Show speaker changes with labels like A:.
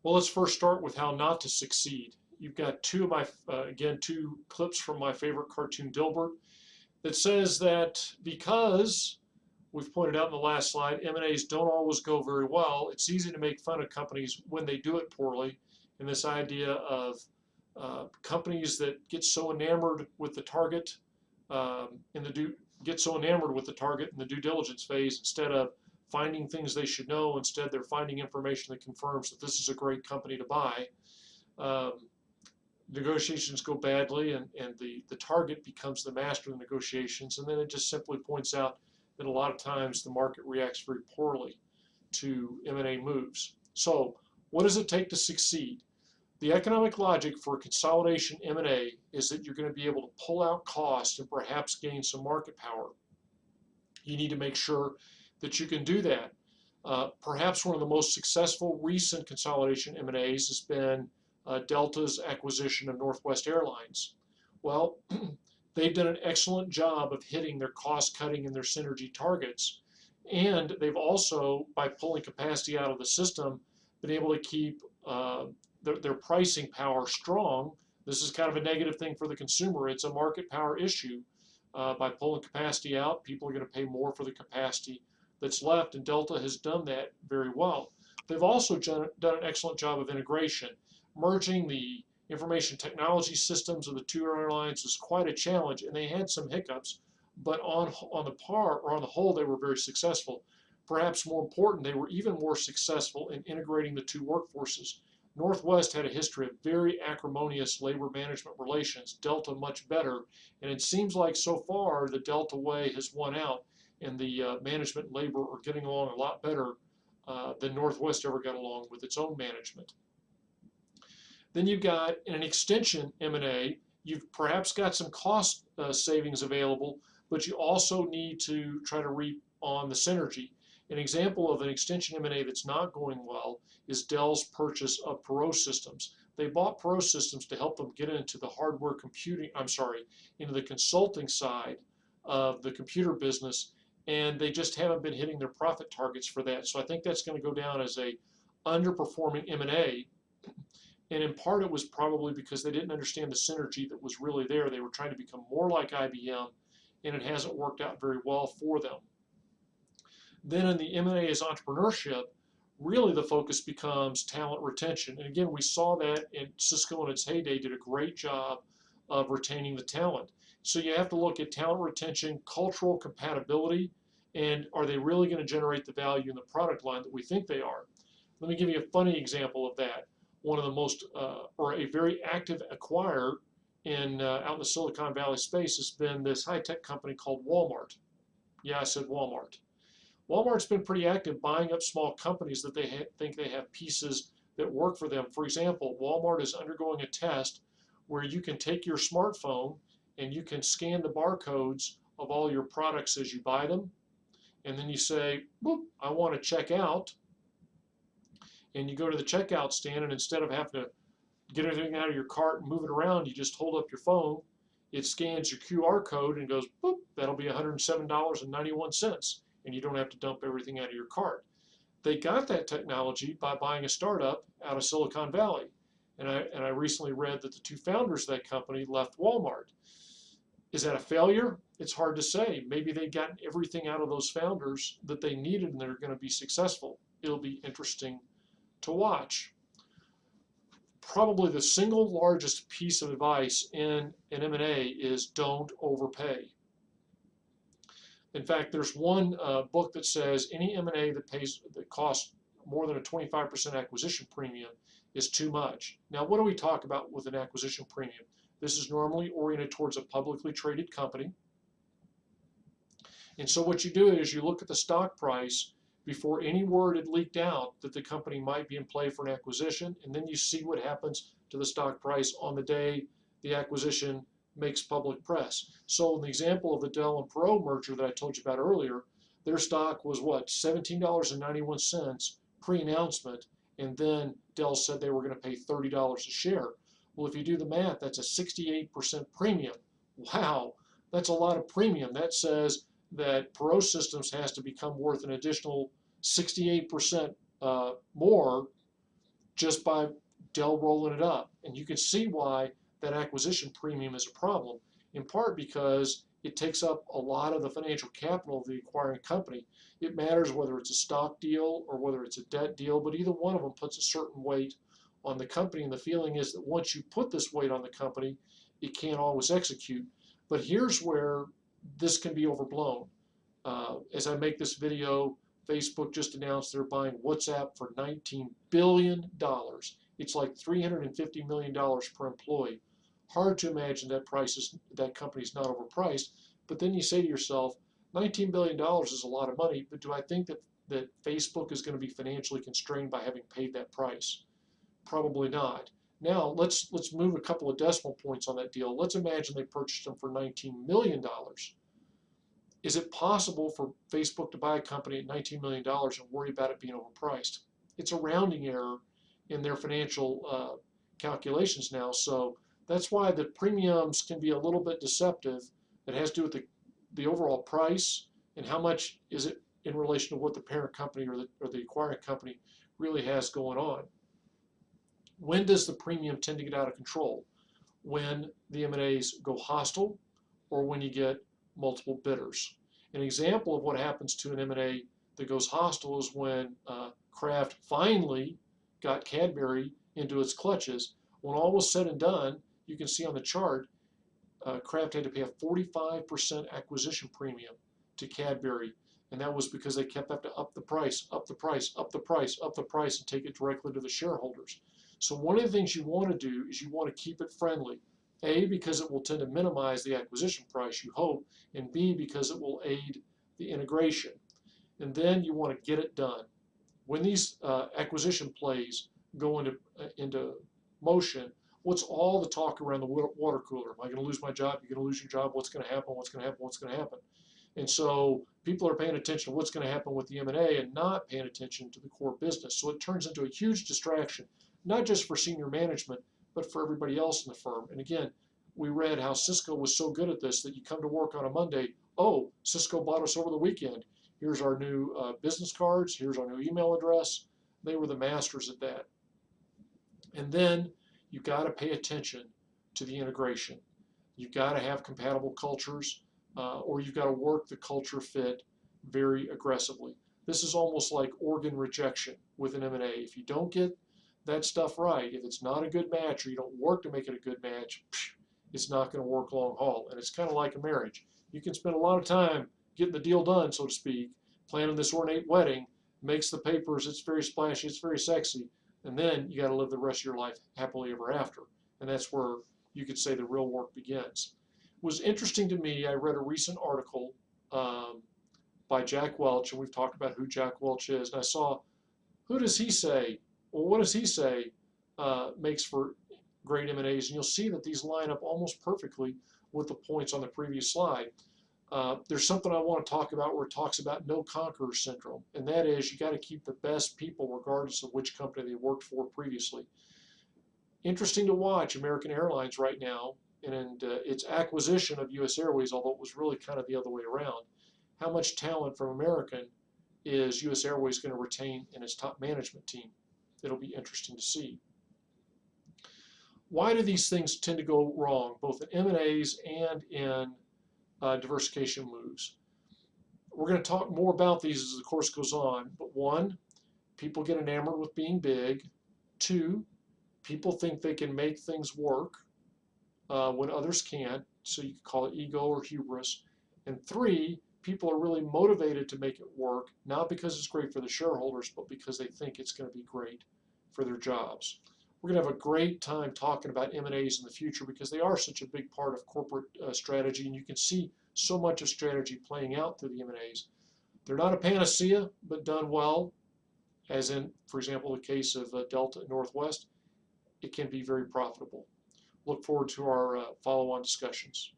A: Well, let's first start with how not to succeed. You've got two of my, again, two clips from my favorite cartoon, Dilbert, that says that because we've pointed out in the last slide, M&As don't always go very well. It's easy to make fun of companies when they do it poorly. And this idea of companies that get so enamored with the target in the due get so enamored with the target in the due diligence phase instead of finding things they should know. Instead, they're finding information that confirms that this is a great company to buy. Um, Negotiations go badly, and the target becomes the master of the negotiations. And then it just simply points out that a lot of times the market reacts very poorly to M&A moves. So what does it take to succeed? The economic logic for consolidation M&A is that you're going to be able to pull out cost and perhaps gain some market power. You need to make sure that you can do that. Perhaps one of the most successful recent consolidation M&As has been Delta's acquisition of Northwest Airlines. Well, they've done an excellent job of hitting their cost cutting and their synergy targets. And they've also, by pulling capacity out of the system, been able to keep their pricing power strong. This is kind of a negative thing for the consumer. It's a market power issue. By pulling capacity out, people are going to pay more for the capacity that's left, and Delta has done that very well. They've also done an excellent job of integration. Merging the information technology systems of the two airlines was quite a challenge, and they had some hiccups, but on the whole, they were very successful. Perhaps more important, they were even more successful in integrating the two workforces. Northwest had a history of very acrimonious labor management relations, Delta much better, and it seems like so far the Delta way has won out, and the management and labor are getting along a lot better than Northwest ever got along with its own management. Then you've got, in an extension M&A, you've perhaps got some cost savings available, but you also need to try to reap on the synergy. An example of an extension M&A that's not going well is Dell's purchase of Perot Systems. They bought Perot Systems to help them get into the hardware computing, into the consulting side of the computer business, and they just haven't been hitting their profit targets for that. So I think that's going to go down as a underperforming M&A. And in part, it was probably because they didn't understand the synergy that was really there. They were trying to become more like IBM, and it hasn't worked out very well for them. Then in the M&A as entrepreneurship, really the focus becomes talent retention. And again, we saw that in Cisco in its heyday did a great job of retaining the talent. So you have to look at talent retention, cultural compatibility, and are they really going to generate the value in the product line that we think they are? Let me give you a funny example of that. One of the most, or a very active acquirer out in the Silicon Valley space has been this high-tech company called Walmart. Yeah, I said Walmart. Walmart's been pretty active buying up small companies that they think they have pieces that work for them. For example, Walmart is undergoing a test where you can take your smartphone and you can scan the barcodes of all your products as you buy them. And then you say, boop, I want to check out. And you go to the checkout stand, and instead of having to get everything out of your cart and move it around, you just hold up your phone. It scans your QR code and goes, boop, that'll be $107.91. And you don't have to dump everything out of your cart. They got that technology by buying a startup out of Silicon Valley. And I recently read that the two founders of that company left Walmart. Is that a failure? It's hard to say. Maybe they've gotten everything out of those founders that they needed and they're going to be successful. It'll be interesting to watch. Probably the single largest piece of advice in an M&A is don't overpay. In fact, there's one book that says any M&A that costs more than a 25% acquisition premium is too much. Now, what do we talk about with an acquisition premium? This is normally oriented towards a publicly traded company. And so what you do is you look at the stock price before any word had leaked out that the company might be in play for an acquisition, and then you see what happens to the stock price on the day the acquisition makes public press. So in the example of the Dell and Perot merger that I told you about earlier, their stock was what, $17.91 pre-announcement, and then Dell said they were going to pay $30 a share. Well, if you do the math, that's a 68% premium. Wow, that's a lot of premium. That says that Perot Systems has to become worth an additional 68% more just by Dell rolling it up. And you can see why that acquisition premium is a problem, in part because it takes up a lot of the financial capital of the acquiring company. It matters whether it's a stock deal or whether it's a debt deal, but either one of them puts a certain weight on the company. And the feeling is that once you put this weight on the company, it can't always execute. But here's where this can be overblown. As I make this video, Facebook just announced they're buying WhatsApp for $19 billion. It's like $350 million per employee. Hard to imagine that company's not overpriced. But then you say to yourself, $19 billion is a lot of money, but do I think that Facebook is going to be financially constrained by having paid that price? Probably not. Now, let's move a couple of decimal points on that deal. Let's imagine they purchased them for $19 million. Is it possible for Facebook to buy a company at $19 million and worry about it being overpriced? It's a rounding error in their financial calculations now. So that's why the premiums can be a little bit deceptive. It has to do with the overall price and how much is it in relation to what the parent company or the acquiring company really has going on. When does the premium tend to get out of control? When the M&As go hostile or when you get multiple bidders. An example of what happens to an M&A that goes hostile is when Kraft finally got Cadbury into its clutches. When all was said and done, you can see on the chart, Kraft had to pay a 45% acquisition premium to Cadbury, and that was because they kept having to up the price, up the price, up the price, up the price, and take it directly to the shareholders. So one of the things you want to do is you want to keep it friendly. A, because it will tend to minimize the acquisition price, you hope, and B, because it will aid the integration. And then you want to get it done. When these acquisition plays go into motion, what's all the talk around the water cooler? Am I going to lose my job? You're going to lose your job? What's going to happen? What's going to happen? What's going to happen? And so people are paying attention to what's going to happen with the M&A and not paying attention to the core business. So it turns into a huge distraction, not just for senior management, but for everybody else in the firm. And again, we read how Cisco was so good at this that you come to work on a Monday, oh, Cisco bought us over the weekend. Here's our new business cards. Here's our new email address. They were the masters at that. And then you've got to pay attention to the integration. You've got to have compatible cultures, or you've got to work the culture fit very aggressively. This is almost like organ rejection with an M&A. If you don't get that stuff right, if it's not a good match or you don't work to make it a good match, it's not going to work long haul. And it's kind of like a marriage. You can spend a lot of time getting the deal done, so to speak, planning this ornate wedding, makes the papers, it's very splashy, it's very sexy, and then you got to live the rest of your life happily ever after. And that's where you could say the real work begins. It was interesting to me, I read a recent article by Jack Welch, and we've talked about who Jack Welch is, and I saw, who does he say? Well, what does he say makes for great M&As? And you'll see that these line up almost perfectly with the points on the previous slide. There's something I want to talk about where it talks about no conqueror syndrome, and that is you got to keep the best people regardless of which company they worked for previously. Interesting to watch American Airlines right now and its acquisition of U.S. Airways, although it was really kind of the other way around. How much talent from American is U.S. Airways going to retain in its top management team? It'll be interesting to see. Why do these things tend to go wrong, both in M&As and in diversification moves? We're going to talk more about these as the course goes on, but one, people get enamored with being big. Two, people think they can make things work when others can't, so you could call it ego or hubris. And three, people are really motivated to make it work, not because it's great for the shareholders, but because they think it's going to be great for their jobs. We're going to have a great time talking about M&As in the future because they are such a big part of corporate strategy, and you can see so much of strategy playing out through the M&As. They're not a panacea, but done well, as in, for example, the case of Delta and Northwest, it can be very profitable. Look forward to our follow-on discussions.